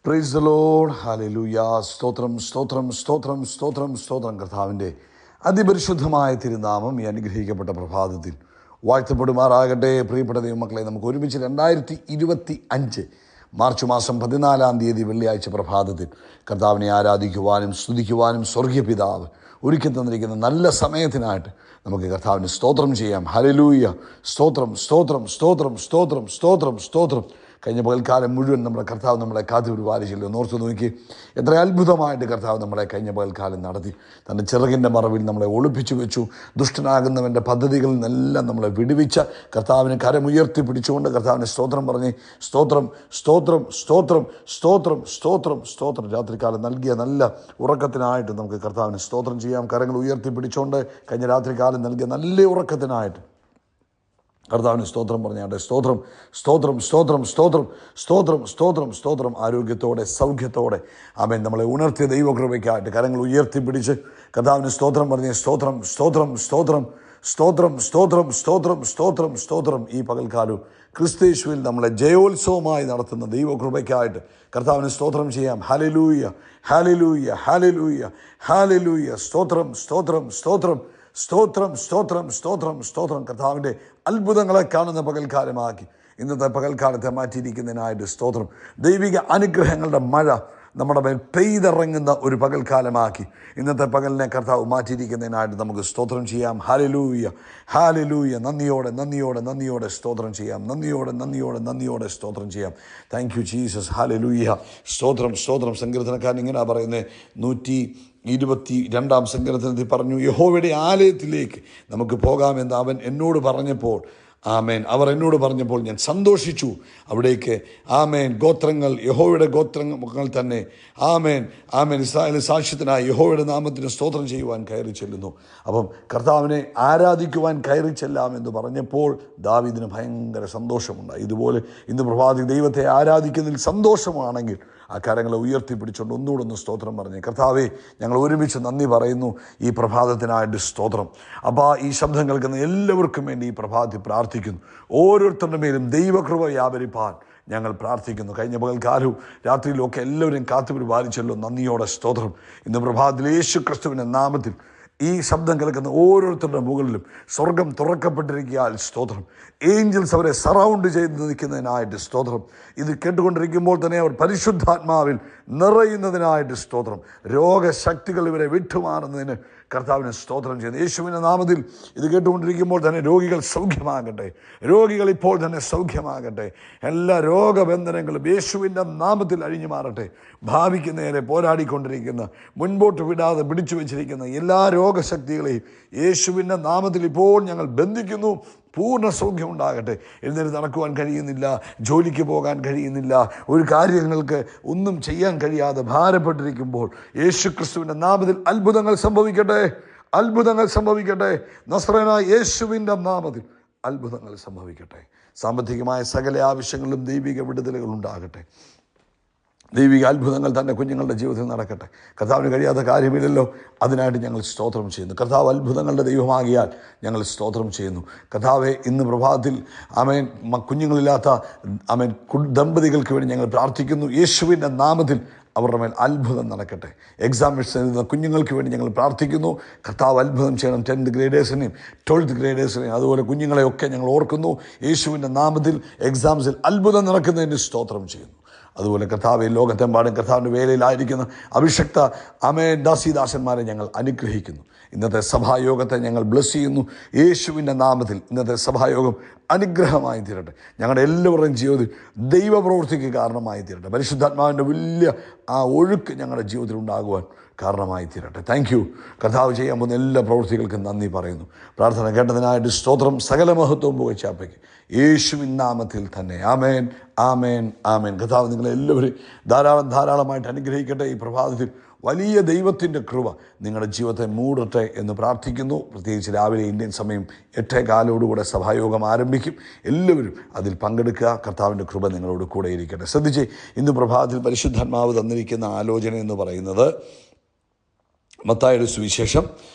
Price the Lord. Hallelujah. സ്തോത്രം സ്തോത്രം സ്തോത്രം സ്തോത്രം സ്തോത്രം. കർത്താവിൻ്റെ അതിപരിശുദ്ധമായ തിരുനാമം ഈ അനുഗ്രഹിക്കപ്പെട്ട പ്രഭാതത്തിൽ വാഴ്ത്തപ്പെടുമാറാകട്ടെ. പ്രിയപ്പെട്ട ദൈവമക്കളെ, നമുക്ക് ഒരുമിച്ച് 2025 മാർച്ച് മാസം 14 വെള്ളിയാഴ്ച പ്രഭാതത്തിൽ കർത്താവിനെ ആരാധിക്കുവാനും സ്തുതിക്കുവാനും സ്വർഗീയ പിതാവ് ഒരുക്കി തന്നിരിക്കുന്ന നല്ല സമയത്തിനായിട്ട് നമുക്ക് കർത്താവിന് സ്തോത്രം ചെയ്യാം. ഹല്ലേലൂയ. സ്തോത്രം സ്തോത്രം സ്തോത്രം സ്തോത്രം സ്തോത്രം സ്തോത്രം. കഴിഞ്ഞ പകൽക്കാലം മുഴുവൻ നമ്മുടെ കർത്താവ് നമ്മളെ കാത്തു പരിപാലിച്ചല്ലോ. ഓർത്ത് നോക്കി, എത്ര അത്ഭുതമായിട്ട് കർത്താവ് നമ്മളെ കഴിഞ്ഞ പകൽക്കാലം നടത്തി. തൻ്റെ ചിറകിൻ്റെ മറവിൽ നമ്മളെ ഒളിപ്പിച്ചു വെച്ചു. ദുഷ്ടനാകുന്നവൻ്റെ പദ്ധതികളിൽ നിന്നെല്ലാം നമ്മളെ വിടുവിച്ച കർത്താവിന് കരമുയർത്തി പിടിച്ചുകൊണ്ട് കർത്താവിന് സ്തോത്രം പറഞ്ഞ് സ്തോത്രം സ്തോത്രം സ്തോത്രം സ്തോത്രം സ്തോത്രം സ്തോത്രം. രാത്രികാലം നൽകിയ നല്ല ഉറക്കത്തിനായിട്ട് നമുക്ക് കർത്താവിന് സ്തോത്രം ചെയ്യാം. കരങ്ങൾ ഉയർത്തി പിടിച്ചുകൊണ്ട് കഴിഞ്ഞ രാത്രികാലം നൽകിയ നല്ല ഉറക്കത്തിനായിട്ട് കർത്താവിന് സ്തോത്രം പറഞ്ഞാട്ടെ. സ്തോത്രം സ്തോത്രം സ്തോത്രം സ്തോത്രം സ്തോത്രം സ്തോത്രം സ്തോത്രം. ആരോഗ്യത്തോടെ സൗഖ്യത്തോടെ ആമേൻ നമ്മളെ ഉണർത്തിയ ദൈവകൃപയ്ക്കായിട്ട് കരങ്ങൾ ഉയർത്തിപ്പിടിച്ച് കർത്താവിന് സ്തോത്രം പറഞ്ഞ് സ്തോത്രം സ്തോത്രം സ്തോത്രം സ്തോത്രം സ്തോത്രം സ്തോത്രം സ്തോത്രം സ്തോത്രം. ഈ പകൽക്കാലം ക്രിസ്തയേശുവിൽ നമ്മളെ ജയോത്സവമായി നടത്തുന്ന ദൈവകൃപയ്ക്കായിട്ട് കർത്താവിന് സ്തോത്രം ചെയ്യാം. Hallelujah hallelujah hallelujah hallelujah. സ്തോത്രം സ്തോത്രം സ്തോത്രം സ്തോത്രം സ്തോത്രം സ്തോത്രം സ്തോത്രം. കർത്താവിൻ്റെ അത്ഭുതങ്ങളെ കാണുന്ന പകൽക്കാലമാക്കി ഇന്നത്തെ പകൽക്കാലത്തെ മാറ്റിയിരിക്കുന്നതിനായിട്ട് സ്തോത്രം. ദൈവിക അനുഗ്രഹങ്ങളുടെ മഴ നമ്മുടെ മേൽ പെയ്തിറങ്ങുന്ന ഒരു പകൽക്കാലമാക്കി ഇന്നത്തെ പകലിനെ കർത്താവ് മാറ്റിയിരിക്കുന്നതിനായിട്ട് നമുക്ക് സ്തോത്രം ചെയ്യാം. Hallelujah hallelujah. നന്ദിയോടെ നന്ദിയോടെ നന്ദിയോടെ സ്തോത്രം ചെയ്യാം. നന്ദിയോടെ നന്ദിയോടെ നന്ദിയോടെ സ്തോത്രം ചെയ്യാം. Thank you Jesus. ഹല്ലേലൂയ. സ്തോത്രം സ്തോത്രം. സങ്കീർത്തനക്കാരൻ ഇങ്ങനെ പറയുന്നത് 122 സങ്കീർത്തനത്തിൽ പറഞ്ഞു, യഹോവയുടെ ആലയത്തിലേക്ക് നമുക്ക് പോകാമെന്ന് അവൻ എന്നോട് പറഞ്ഞപ്പോൾ, ആമേൻ, അവർ എന്നോട് പറഞ്ഞപ്പോൾ ഞാൻ സന്തോഷിച്ചു. അവിടേക്ക് ആമേൻ ഗോത്രങ്ങൾ, യഹോവയുടെ ഗോത്രങ്ങൾ തന്നെ ആമേൻ ആമേൻ ഇസ്രായേൽ സാക്ഷ്യത്തിനായി യഹോവയുടെ നാമത്തിന് സ്തോത്രം ചെയ്യുവാൻ കയറി ചെല്ലുന്നു. അപ്പം കർത്താവിനെ ആരാധിക്കുവാൻ കയറി ചെല്ലാമെന്ന് പറഞ്ഞപ്പോൾ ദാവീദിന് ഭയങ്കര സന്തോഷമുണ്ടായി. ഇതുപോലെ ഇന്ന് പ്രഭാതി ദൈവത്തെ ആരാധിക്കുന്നതിൽ സന്തോഷമാണെങ്കിൽ ആ കരങ്ങളെ ഉയർത്തിപ്പിടിച്ചുകൊണ്ട് ഒന്നുകൂടെ സ്തോത്രം പറഞ്ഞ് കർത്താവേ, ഞങ്ങൾ ഒരുമിച്ച് നന്ദി പറയുന്നു ഈ പ്രഭാതത്തിനായിട്ട് സ്തോത്രം. അപ്പോൾ ഈ ശബ്ദം കേൾക്കുന്ന എല്ലാവർക്കും വേണ്ടി ഈ പ്രഭാതത്തിൽ പ്രാർത്ഥിക്കുന്നു. ഓരോരുത്തരുടെ മേലും ദൈവകൃപ വ്യാപരിപ്പാൻ ഞങ്ങൾ പ്രാർത്ഥിക്കുന്നു. കഴിഞ്ഞ പകൽക്കാലവും രാത്രിയിലും ഒക്കെ എല്ലാവരും കാത്തുപരിപാലിച്ചല്ലോ. നന്ദിയോടെ സ്തോത്രം. ഇന്ന് പ്രഭാതത്തിൽ യേശു ക്രിസ്തുവിൻ്റെ നാമത്തിൽ ഈ ശബ്ദം കേൾക്കുന്ന ഓരോരുത്തരുടെ മുകളിലും സ്വർഗം തുറക്കപ്പെട്ടിരിക്കാൻ സ്തോത്രം. ഏഞ്ചൽസ് അവരെ സറൗണ്ട് ചെയ്ത് നിൽക്കുന്നതിനായിട്ട് സ്തോത്രം. ഇത് കേട്ടുകൊണ്ടിരിക്കുമ്പോൾ തന്നെ അവർ പരിശുദ്ധാത്മാവിൽ നിറയുന്നതിനായിട്ട് സ്തോത്രം. രോഗശക്തികൾ ഇവരെ വിട്ടുമാറുന്നതിന് കർത്താവിന് സ്തോത്രം ചെയ്യുന്നു. യേശുവിൻ്റെ നാമത്തിൽ ഇത് കേട്ടുകൊണ്ടിരിക്കുമ്പോൾ തന്നെ രോഗികൾ സൗഖ്യമാകട്ടെ. രോഗികൾ ഇപ്പോൾ തന്നെ സൗഖ്യമാകട്ടെ. എല്ലാ രോഗബന്ധനങ്ങളും യേശുവിൻ്റെ നാമത്തിൽ അഴിഞ്ഞു മാറട്ടെ. ഭാവിക്ക് നേരെ പോരാടിക്കൊണ്ടിരിക്കുന്ന, മുൻപോട്ട് വിടാതെ പിടിച്ചു വെച്ചിരിക്കുന്ന എല്ലാ രോഗശക്തികളെയും യേശുവിൻ്റെ നാമത്തിൽ ഇപ്പോൾ ഞങ്ങൾ ബന്ധിക്കുന്നു. പൂർണ്ണ സൗഖ്യം ഉണ്ടാകട്ടെ. എഴുന്നേറ്റ് നടക്കുവാൻ കഴിയുന്നില്ല, ജോലിക്ക് പോകാൻ കഴിയുന്നില്ല, ഒരു കാര്യങ്ങൾക്ക് ഒന്നും ചെയ്യാൻ കഴിയാതെ ഭാരപ്പെട്ടിരിക്കുമ്പോൾ യേശു ക്രിസ്തുവിൻ്റെ നാമത്തിൽ അത്ഭുതങ്ങൾ സംഭവിക്കട്ടെ. അത്ഭുതങ്ങൾ സംഭവിക്കട്ടെ. നസ്രയനായ യേശുവിൻ്റെ നാമത്തിൽ അത്ഭുതങ്ങൾ സംഭവിക്കട്ടെ. സാമ്പത്തികമായ സകല ആവശ്യങ്ങളിലും ദൈവിക വിടുതലുകൾ ഉണ്ടാകട്ടെ. ദൈവിക അത്ഭുതങ്ങൾ തൻ്റെ കുഞ്ഞുങ്ങളുടെ ജീവിതത്തിൽ നടക്കട്ടെ. കർത്താവിന് കഴിയാത്ത കാര്യമില്ലല്ലോ. അതിനായിട്ട് ഞങ്ങൾ സ്തോത്രം ചെയ്യുന്നു. കർത്താവ് അത്ഭുതങ്ങളുടെ ദൈവമാകിയാൽ ഞങ്ങൾ സ്തോത്രം ചെയ്യുന്നു. കർത്താവെ, ഇന്ന് പ്രഭാതത്തിൽ ആമേൻ കുഞ്ഞുങ്ങളില്ലാത്ത ആമേൻ ദമ്പതികൾക്ക് വേണ്ടി ഞങ്ങൾ പ്രാർത്ഥിക്കുന്നു. യേശുവിൻ്റെ നാമത്തിൽ അവരുടെ മേൽ അത്ഭുതം നടക്കട്ടെ. എക്സാം എഴുതുന്ന കുഞ്ഞുങ്ങൾക്ക് വേണ്ടി ഞങ്ങൾ പ്രാർത്ഥിക്കുന്നു. കർത്താവ് അത്ഭുതം ചെയ്യണം. 10th ഗ്രേഡേഴ്സിനെയും 12th ഗ്രേഡേഴ്സിനെയും അതുപോലെ കുഞ്ഞുങ്ങളെയൊക്കെ ഞങ്ങൾ ഓർക്കുന്നു. യേശുവിൻ്റെ നാമത്തിൽ എക്സാംസിൽ അത്ഭുതം നടക്കുന്നതിന് സ്തോത്രം ചെയ്യുന്നു. അതുപോലെ കർത്താവ് ലോകത്തെമ്പാടും കർത്താവിൻ്റെ വേലയിലായിരിക്കുന്ന അഭിഷക്ത ആമേൻ ദാസീദാസന്മാരെ ഞങ്ങൾ അനുഗ്രഹിക്കുന്നു. ഇന്നത്തെ സഭായോഗത്തെ ഞങ്ങൾ ബ്ലസ് ചെയ്യുന്നു. യേശുവിൻ്റെ നാമത്തിൽ ഇന്നത്തെ സഭായോഗം അനുഗ്രഹമായി തീരട്ടെ. ഞങ്ങളുടെ എല്ലാവരുടെയും ജീവിതത്തിൽ ദൈവപ്രവൃത്തിക്ക് കാരണമായി തീരട്ടെ. പരിശുദ്ധാത്മാവിൻ്റെ വലിയ ആ ഒഴുക്ക് ഞങ്ങളുടെ ജീവിതത്തിൽ ഉണ്ടാകുവാൻ കാരണമായി തീരട്ടെ. Thank you. കർത്താവ് ചെയ്യാൻ പോകുന്ന എല്ലാ പ്രവൃത്തികൾക്കും നന്ദി പറയുന്നു. പ്രാർത്ഥന കേട്ടതിനായിട്ട് സ്തോത്രം. സകല മഹത്വവും പുകഴ്ചാപ്പയ്ക്ക് യേശുവിൻ നാമത്തിൽ തന്നെ. ആമേൻ ആമേൻ ആമേൻ. കർത്താവ് നിങ്ങളെല്ലാവരും ധാരാളമായിട്ട് അനുഗ്രഹിക്കട്ടെ. ഈ പ്രഭാതത്തിൽ വലിയ ദൈവത്തിൻ്റെ കൃപ നിങ്ങളുടെ ജീവിതത്തെ മൂടട്ടെ എന്ന് പ്രാർത്ഥിക്കുന്നു. പ്രത്യേകിച്ച് രാവിലെ ഇന്ത്യൻ സമയം 8:15 സഭായോഗം ആരംഭിക്കും. എല്ലാവരും അതിൽ പങ്കെടുക്കുക. കർത്താവിൻ്റെ കൃപ നിങ്ങളോട് കൂടെ ഇരിക്കട്ടെ. ശ്രദ്ധിച്ച്, ഇന്ന് പ്രഭാതത്തിൽ പരിശുദ്ധാത്മാവ് തന്നിരിക്കുന്ന ആലോചന എന്ന് പറയുന്നത് മത്തായിയുടെ സുവിശേഷം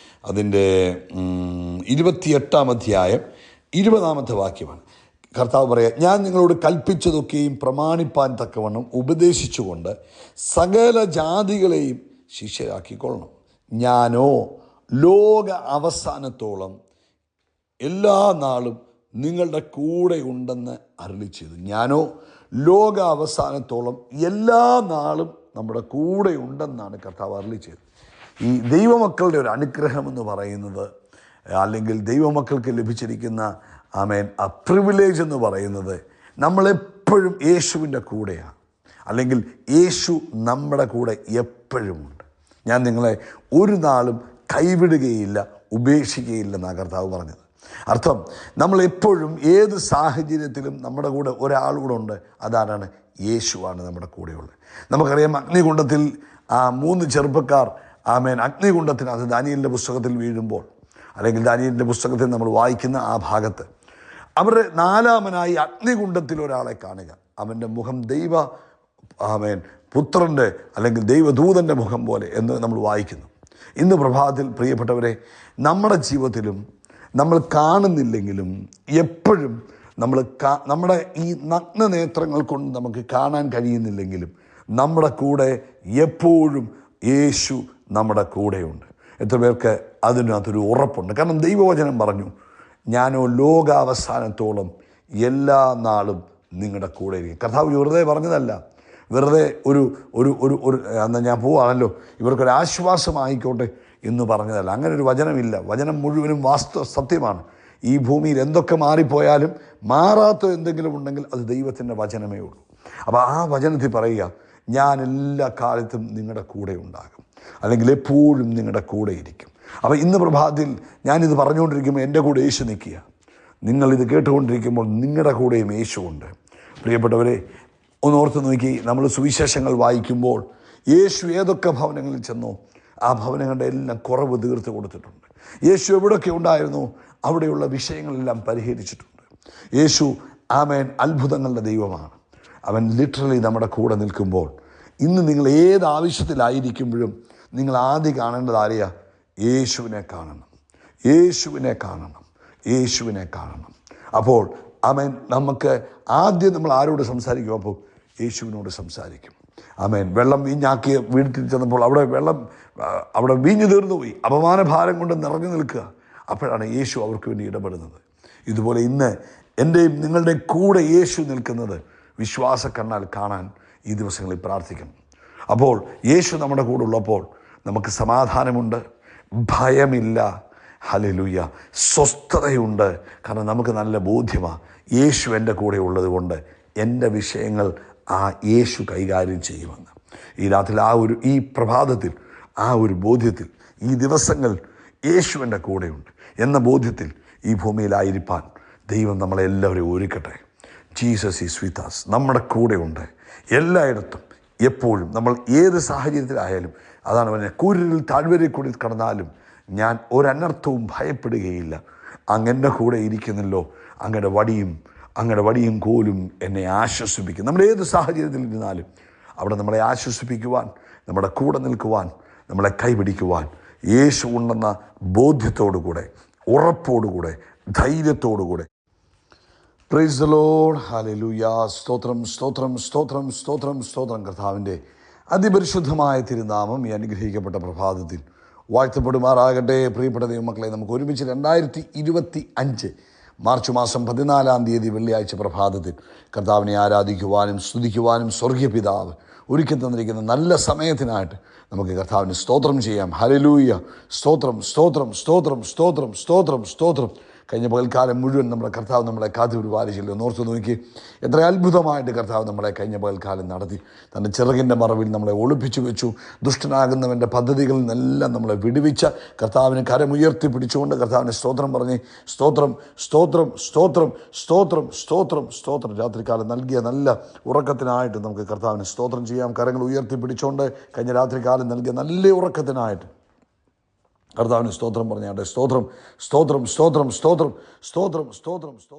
അതിൻ്റെ 28-ാം അധ്യായം 20-ാമത്തെ വാക്യമാണ്. കർത്താവ് പറയാം, ഞാൻ നിങ്ങളോട് കൽപ്പിച്ചതൊക്കെയും പ്രമാണിപ്പാൻ തക്കവണ്ണം ഉപദേശിച്ചുകൊണ്ട് സകല ജാതികളെയും ശിഷ്യരാക്കിക്കൊള്ളണം. ഞാനോ ലോക അവസാനത്തോളം എല്ലാ നാളും നിങ്ങളുടെ കൂടെ ഉണ്ടെന്ന് അരുളി ചെയ്തു. ഞാനോ ലോക അവസാനത്തോളം എല്ലാ നാളും നമ്മുടെ കൂടെ ഉണ്ടെന്നാണ് കർത്താവ് അരുളി ചെയ്തത്. ഈ ദൈവമക്കളുടെ ഒരു അനുഗ്രഹം എന്ന് പറയുന്നത്, അല്ലെങ്കിൽ ദൈവമക്കൾക്ക് ലഭിച്ചിരിക്കുന്ന ആ പ്രിവിലേജ് എന്ന് പറയുന്നത്, നമ്മളെപ്പോഴും യേശുവിൻ്റെ കൂടെയാണ്, അല്ലെങ്കിൽ യേശു നമ്മുടെ കൂടെ എപ്പോഴുമുണ്ട്. ഞാൻ നിങ്ങളെ ഒരു നാളും കൈവിടുകയില്ല, ഉപേക്ഷിക്കുകയില്ലെന്നാണ് കർത്താവ് പറഞ്ഞത്. അർത്ഥം, നമ്മളെപ്പോഴും ഏത് സാഹചര്യത്തിലും നമ്മുടെ കൂടെ ഒരാളുകൂടെ ഉണ്ട്. അതാരാണ്? യേശുവാണ് നമ്മുടെ കൂടെയുള്ളത്. നമുക്കറിയാം, അഗ്നികുണ്ഡത്തിൽ 3 ചെറുപ്പക്കാർ അഗ്നികുണ്ഡത്തിനകത്ത് ദാനിയേലിൻ്റെ പുസ്തകത്തിൽ വീഴുമ്പോൾ, അല്ലെങ്കിൽ ദാനിയേലിൻ്റെ പുസ്തകത്തിൽ നമ്മൾ വായിക്കുന്ന ആ ഭാഗത്ത്, അവരുടെ 4ാമനായി അഗ്നികുണ്ഡത്തിൽ ഒരാളെ കാണുക. അവൻ്റെ മുഖം പുത്രൻ്റെ അല്ലെങ്കിൽ ദൈവദൂതൻ്റെ മുഖം പോലെ എന്ന് നമ്മൾ വായിക്കുന്നു. ഇന്ന് പ്രഭാതത്തിൽ പ്രിയപ്പെട്ടവരെ, നമ്മുടെ ജീവിതത്തിലും നമ്മൾ കാണുന്നില്ലെങ്കിലും എപ്പോഴും നമ്മുടെ ഈ നഗ്ന നേത്രങ്ങൾ കൊണ്ട് നമുക്ക് കാണാൻ കഴിയുന്നില്ലെങ്കിലും നമ്മുടെ കൂടെ എപ്പോഴും യേശു നമ്മുടെ കൂടെയുണ്ട്. എത്ര പേർക്ക് അതിനകത്തൊരു ഉറപ്പുണ്ട്? കാരണം ദൈവവചനം പറഞ്ഞു, ഞാനോ ലോകാവസാനത്തോളം എല്ലാ നാളും നിങ്ങളുടെ കൂടെ ഇരിക്കും. കർത്താവ് വെറുതെ പറഞ്ഞതല്ല, വെറുതെ എന്നാൽ ഞാൻ പോവാണല്ലോ ഇവർക്കൊരു ആശ്വാസമായിക്കോട്ടെ എന്ന് പറഞ്ഞതല്ല. അങ്ങനെ ഒരു വചനമില്ല. വചനം മുഴുവനും സത്യമാണ്. ഈ ഭൂമിയിൽ എന്തൊക്കെ മാറിപ്പോയാലും മാറാത്ത എന്തെങ്കിലും ഉണ്ടെങ്കിൽ അത് ദൈവത്തിൻ്റെ വചനമേ ഉള്ളൂ. അപ്പോൾ ആ വചനത്തിൽ പറയുക, ഞാൻ എല്ലാ കാലത്തും നിങ്ങളുടെ കൂടെ ഉണ്ടാകും, അല്ലെങ്കിൽ എപ്പോഴും നിങ്ങളുടെ കൂടെ ഇരിക്കും. അപ്പോൾ ഇന്ന് പ്രഭാതത്തിൽ ഞാനിത് പറഞ്ഞുകൊണ്ടിരിക്കുമ്പോൾ എൻ്റെ കൂടെ യേശു നിൽക്കുക. നിങ്ങളിത് കേട്ടുകൊണ്ടിരിക്കുമ്പോൾ നിങ്ങളുടെ കൂടെയും യേശു ഉണ്ട്. പ്രിയപ്പെട്ടവരെ, ഒന്ന് ഓർത്ത് നോക്കി, നമ്മൾ സുവിശേഷങ്ങൾ വായിക്കുമ്പോൾ യേശു ഏതൊക്കെ ഭവനങ്ങളിൽ ചെന്നോ ആ ഭവനങ്ങളുടെ എല്ലാം കുറവ് തീർത്ത് കൊടുത്തിട്ടുണ്ട്. യേശു എവിടെയൊക്കെ ഉണ്ടായിരുന്നു അവിടെയുള്ള വിഷയങ്ങളെല്ലാം പരിഹരിച്ചിട്ടുണ്ട്. യേശു അത്ഭുതങ്ങളുടെ ദൈവമാണ്. അവൻ ലിറ്ററലി നമ്മുടെ കൂടെ നിൽക്കുമ്പോൾ, ഇന്ന് നിങ്ങൾ ഏത് ആവശ്യത്തിലായിരിക്കുമ്പോഴും നിങ്ങൾ ആദ്യം കാണേണ്ടത് ആരെയാ? യേശുവിനെ കാണണം, യേശുവിനെ കാണണം, യേശുവിനെ കാണണം. അപ്പോൾ നമുക്ക് ആദ്യം നമ്മൾ ആരോട് സംസാരിക്കും? അപ്പോൾ യേശുവിനോട് സംസാരിക്കും. വെള്ളം വീഞ്ഞാക്കി വീട്ടിൽ ചെന്നപ്പോൾ അവിടെ വീഞ്ഞു തീർന്നു പോയി, അപമാനഭാരം കൊണ്ട് നിറഞ്ഞു നിൽക്കുക. അപ്പോഴാണ് യേശു അവർക്ക് വേണ്ടി ഇടപെടുന്നത്. ഇതുപോലെ ഇന്ന് എൻ്റെയും നിങ്ങളുടെയും കൂടെ യേശു നിൽക്കുന്നത് വിശ്വാസ കണ്ണാൽ കാണാൻ ഈ ദിവസങ്ങളിൽ പ്രാർത്ഥിക്കണം. അപ്പോൾ യേശു നമ്മുടെ കൂടെ ഉള്ളപ്പോൾ നമുക്ക് സമാധാനമുണ്ട്, ഭയമില്ല, ഹല്ലേലൂയ, സ്വസ്ഥതയുണ്ട്. കാരണം നമുക്ക് നല്ല ബോധ്യമാണ്, യേശു എൻ്റെ കൂടെ ഉള്ളത് കൊണ്ട് എൻ്റെ വിഷയങ്ങൾ യേശു കൈകാര്യം ചെയ്യുമെന്ന്. ഈ രാത്രി ഈ പ്രഭാതത്തിൽ ഒരു ബോധ്യത്തിൽ, ഈ ദിവസങ്ങൾ യേശുവിൻ്റെ കൂടെയുണ്ട് എന്ന ബോധ്യത്തിൽ ഈ ഭൂമിയിലായിരിക്കാൻ ദൈവം നമ്മളെല്ലാവരെയും ഒരുക്കട്ടെ. Jesus is with us. നമ്മുടെ കൂടെയുണ്ട് എല്ലായിടത്തും, എപ്പോഴും. നമ്മൾ ഏത് സാഹചര്യത്തിലായാലും, അതാണ് പറഞ്ഞത്, കൂരിൽ താഴ്വരയിൽ കൂടി കടന്നാലും ഞാൻ ഒരനർത്ഥവും ഭയപ്പെടുകയില്ല. അങ്ങൻ്റെ കൂടെ ഇരിക്കുന്നല്ലോ, അങ്ങയുടെ വടിയും കോലും എന്നെ ആശ്വസിപ്പിക്കും. നമ്മൾ ഏത് സാഹചര്യത്തിൽ ഇരുന്നാലും അവിടെ നമ്മളെ ആശ്വസിപ്പിക്കുവാൻ, നമ്മുടെ കൂടെ നിൽക്കുവാൻ, നമ്മളെ കൈപിടിക്കുവാൻ യേശു ഉണ്ടെന്ന ബോധ്യത്തോടുകൂടെ, ഉറപ്പോടുകൂടെ, ധൈര്യത്തോടുകൂടെ. Praise the Lord, hallelujah. സ്തോത്രം, സ്തോത്രം, സ്തോത്രം, സ്തോത്രം, സ്തോത്രം. കർത്താവിൻ്റെ അതിപരിശുദ്ധമായ തിരുനാമം ഈ അനുഗ്രഹിക്കപ്പെട്ട പ്രഭാതത്തിൽ വാഴ്ത്തപ്പെടുമാറാകട്ടെ. പ്രിയപ്പെട്ട ദൈവമക്കളെ, നമുക്ക് ഒരുമിച്ച് 2025 മാർച്ച് മാസം 14-ാം തീയതി വെള്ളിയാഴ്ച പ്രഭാതത്തിൽ കർത്താവിനെ ആരാധിക്കുവാനും സ്തുതിക്കുവാനും സ്വർഗീയ പിതാവ് ഒരുക്കി തന്നിരിക്കുന്ന നല്ല സമയത്തിനായിട്ട് നമുക്ക് കർത്താവിന് സ്തോത്രം ചെയ്യാം. ഹല്ലേലൂയ. സ്തോത്രം, സ്തോത്രം, സ്തോത്രം, സ്തോത്രം, സ്തോത്രം, സ്തോത്രം. കഴിഞ്ഞ പകൽക്കാലം മുഴുവൻ നമ്മുടെ കർത്താവ് നമ്മളെ കാത്തുപരിപാലിച്ചല്ലോ. ഓർത്ത് നോക്കി, എത്ര അത്ഭുതമായിട്ട് കർത്താവ് നമ്മളെ കഴിഞ്ഞ പകൽക്കാലം നടത്തി. തൻ്റെ ചിറകിൻ്റെ മറവിൽ നമ്മളെ ഒളിപ്പിച്ചു വെച്ചു. ദുഷ്ടനാകുന്നവൻ്റെ പദ്ധതികളിൽ നിന്നെല്ലാം നമ്മളെ വിടുവിച്ച കർത്താവിന് കരമുയർത്തി പിടിച്ചുകൊണ്ട് കർത്താവിന് സ്തോത്രം പറഞ്ഞ് സ്തോത്രം, സ്തോത്രം, സ്തോത്രം, സ്തോത്രം, സ്തോത്രം, സ്തോത്രം. രാത്രികാലം നൽകിയ നല്ല ഉറക്കത്തിനായിട്ട് നമുക്ക് കർത്താവിന് സ്തോത്രം ചെയ്യാം. കരങ്ങൾ ഉയർത്തി പിടിച്ചുകൊണ്ട് കഴിഞ്ഞ രാത്രികാലം നൽകിയ നല്ല ഉറക്കത്തിനായിട്ട് കർത്താവിന് സ്തോത്രം പറഞ്ഞാട്ടെ. സ്തോത്രം, സ്തോത്രം, സ്തോത്രം, സ്തോത്രം, സ്തോത്രം, സ്തോത്രം, സ്തോത്രം.